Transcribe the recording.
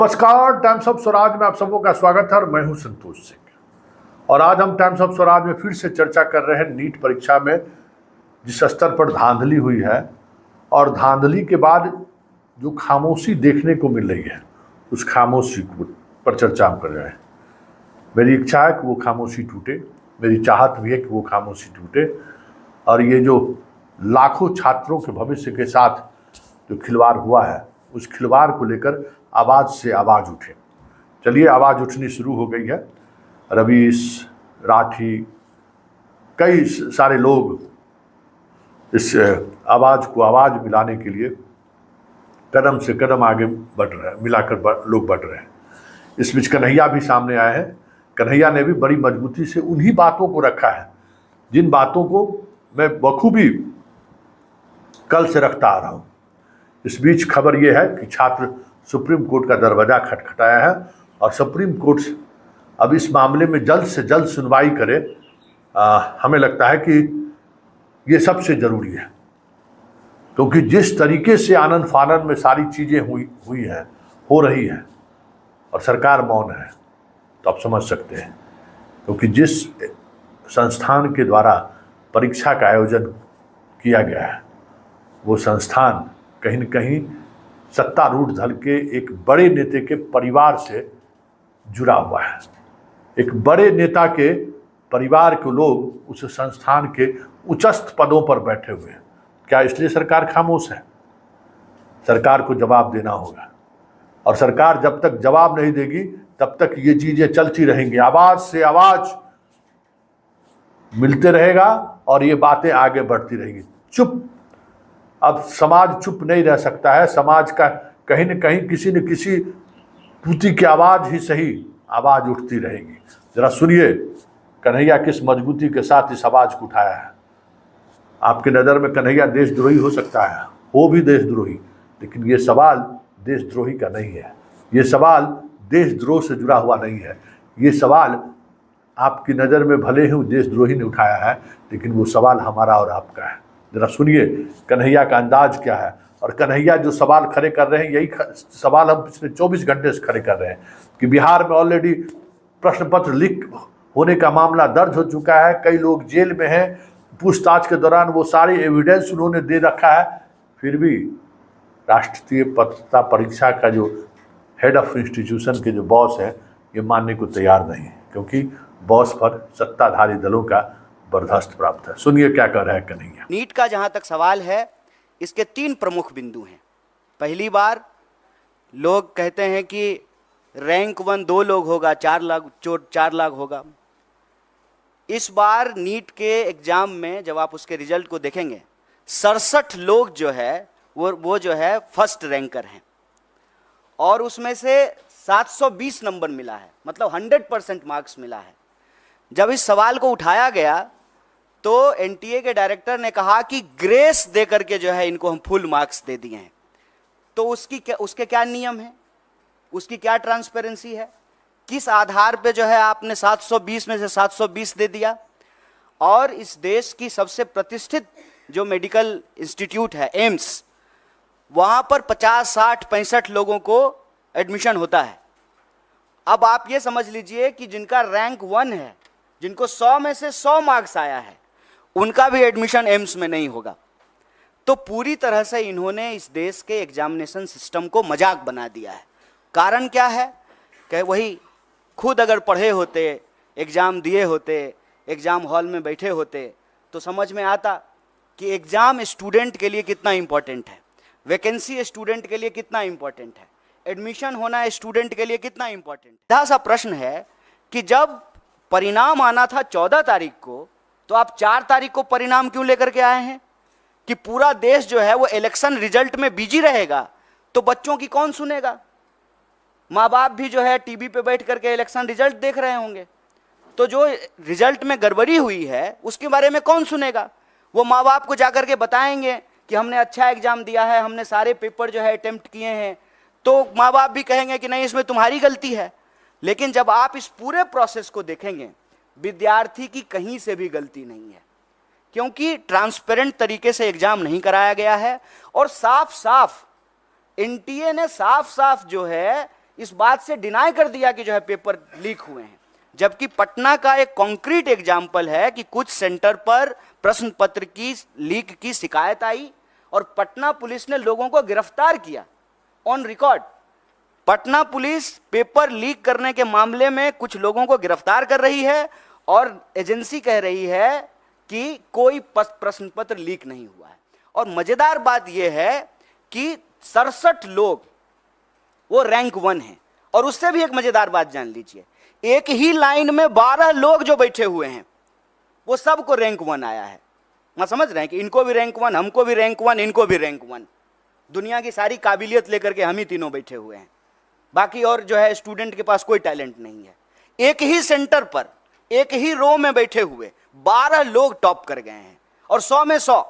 नमस्कार, times of Swaraj में आप सबको का स्वागत है और मैं हूं संतोष सिंह। और आज हम टाइम्स ऑफ स्वराज में फिर से चर्चा कर रहे हैं नीट परीक्षा में जिस स्तर पर धांधली हुई है और धांधली के बाद जो खामोशी देखने को मिल रही है उस खामोशी पर चर्चा हम कर रहे हैं। मेरी इच्छा है कि वो खामोशी टूटे, मेरी चाहत भी है कि वो खामोशी टूटे और ये जो लाखों छात्रों के भविष्य के साथ जो खिलवाड़ हुआ है उस खिलवाड़ को लेकर आवाज़ से आवाज़ उठे। चलिए, आवाज़ उठनी शुरू हो गई है। रवीश, राठी, कई सारे लोग इस आवाज़ को आवाज़ मिलाने के लिए कदम से कदम आगे बढ़ रहे हैं, मिलाकर लोग बढ़ रहे हैं। इस बीच कन्हैया भी सामने आए हैं। कन्हैया ने भी बड़ी मजबूती से उन्हीं बातों को रखा है जिन बातों को मैं बखूबी कल से रखता आ रहा हूँ। इस बीच खबर यह है कि छात्र सुप्रीम कोर्ट का दरवाज़ा खटखटाया है और सुप्रीम कोर्ट अब इस मामले में जल्द से जल्द सुनवाई करे। हमें लगता है कि ये सबसे ज़रूरी है, क्योंकि जिस तरीके से आनन फानन में सारी चीज़ें हुई हैं, हो रही हैं और सरकार मौन है, तो आप समझ सकते हैं। क्योंकि जिस संस्थान के द्वारा परीक्षा का आयोजन किया गया है वो संस्थान कहीं न कहीं सत्तारूढ़ दल के एक बड़े नेता के परिवार से जुड़ा हुआ है। एक बड़े नेता के परिवार के लोग उस संस्थान के उच्चस्थ पदों पर बैठे हुए हैं। क्या इसलिए सरकार खामोश है? सरकार को जवाब देना होगा और सरकार जब तक जवाब नहीं देगी तब तक ये चीज़ें चलती रहेंगी। आवाज़ से आवाज़ मिलते रहेगा और ये बातें आगे बढ़ती रहेंगी। चुप, अब समाज चुप नहीं रह सकता है। समाज का कहीं न कहीं किसी न किसी पूती की आवाज़ ही सही आवाज़ उठती रहेगी। जरा सुनिए कन्हैया किस मजबूती के साथ इस आवाज़ को उठाया है। आपके नज़र में कन्हैया देशद्रोही हो सकता है, हो भी देशद्रोही, लेकिन ये सवाल देशद्रोही का नहीं है। ये सवाल देशद्रोह से जुड़ा हुआ नहीं है। ये सवाल आपकी नज़र में भले ही देशद्रोही ने उठाया है, लेकिन वो सवाल हमारा और आपका है। जरा सुनिए कन्हैया का अंदाज क्या है। और कन्हैया जो सवाल खड़े कर रहे हैं, यही सवाल हम पिछले 24 घंटे से खड़े कर रहे हैं कि बिहार में ऑलरेडी प्रश्न पत्र लीक होने का मामला दर्ज हो चुका है, कई लोग जेल में हैं, पूछताछ के दौरान वो सारे एविडेंस उन्होंने दे रखा है, फिर भी राष्ट्रीय पात्रता परीक्षा का जो हेड ऑफ इंस्टीट्यूशन के जो बॉस है ये मानने को तैयार नहीं है, क्योंकि बॉस पर सत्ताधारी दलों का बर्दाश्त प्राप्त है। सुनिए क्या कह रहा है कन्हैया। नीट का जहां तक सवाल है, इसके 3 प्रमुख बिंदु हैं। पहली बार लोग कहते हैं कि रैंक 1 2 लोग होगा, 4 लाख होगा। इस बार नीट के एग्जाम में जब आप उसके रिजल्ट को देखेंगे, 67 लोग जो है वो जो है फर्स्ट रैंकर हैं और उसमें से 720 नंबर मिला है, मतलब 100% मार्क्स मिला है। जब इस सवाल को उठाया गया तो एनटीए के डायरेक्टर ने कहा कि ग्रेस दे करके जो है इनको हम फुल मार्क्स दे दिए हैं। तो उसके क्या नियम है, उसकी क्या ट्रांसपेरेंसी है, किस आधार पे जो है आपने 720 में से 720 दे दिया? और इस देश की सबसे प्रतिष्ठित जो मेडिकल इंस्टीट्यूट है एम्स, वहां पर 50, 60, 65 लोगों को एडमिशन होता है। अब आप ये समझ लीजिए कि जिनका रैंक 1 है, जिनको 100 में से 100 मार्क्स आया है, उनका भी एडमिशन एम्स में नहीं होगा। तो पूरी तरह से इन्होंने इस देश के एग्जामिनेशन सिस्टम को मजाक बना दिया है। कारण क्या है कि वही खुद अगर पढ़े होते, एग्ज़ाम दिए होते, एग्ज़ाम हॉल में बैठे होते तो समझ में आता कि एग्ज़ाम स्टूडेंट के लिए कितना इम्पोर्टेंट है, वैकेंसी स्टूडेंट के लिए कितना इम्पोर्टेंट है, एडमिशन होना स्टूडेंट के लिए कितना इम्पोर्टेंट है। सीधा सा प्रश्न है कि जब परिणाम आना था 14 तारीख को, तो आप 4 तारीख को परिणाम क्यों लेकर के आए हैं? कि पूरा देश जो है वो इलेक्शन रिजल्ट में बिजी रहेगा तो बच्चों की कौन सुनेगा? माँ बाप भी जो है टीवी पे बैठ करके इलेक्शन रिजल्ट देख रहे होंगे, तो जो रिजल्ट में गड़बड़ी हुई है उसके बारे में कौन सुनेगा? वो माँ बाप को जाकर के बताएंगे कि हमने अच्छा एग्जाम दिया है, हमने सारे पेपर जो है अटेम्प्ट किए हैं, तो माँ बाप भी कहेंगे कि नहीं इसमें तुम्हारी गलती है। लेकिन जब आप इस पूरे प्रोसेस को देखेंगे, विद्यार्थी की कहीं से भी गलती नहीं है, क्योंकि ट्रांसपेरेंट तरीके से एग्जाम नहीं कराया गया है और साफ साफ एनटीए ने साफ साफ जो है इस बात से डिनाई कर दिया कि जो है पेपर लीक हुए हैं। जबकि पटना का एक कॉन्क्रीट एग्जाम्पल है कि कुछ सेंटर पर प्रश्न पत्र की लीक की शिकायत आई और पटना पुलिस ने लोगों को गिरफ्तार किया on record. Patna police paper leak करने के मामले में कुछ लोगों को गिरफ्तार कर रही है और एजेंसी कह रही है कि कोई प्रश्न पत्र लीक नहीं हुआ है। और मजेदार बात यह है कि 67 लोग वो रैंक 1 हैं। और उससे भी एक मजेदार बात जान लीजिए, एक ही लाइन में 12 लोग जो बैठे हुए हैं वो सबको रैंक 1 आया है। मैं समझ रहे हैं कि इनको भी रैंक 1, हमको भी रैंक 1, इनको भी रैंक 1। दुनिया की सारी काबिलियत लेकर के हम ही तीनों बैठे हुए हैं, बाकी और जो है स्टूडेंट के पास कोई टैलेंट नहीं है। एक ही सेंटर पर एक ही रो में बैठे हुए 12 लोग टॉप कर गए हैं और 100 में 100।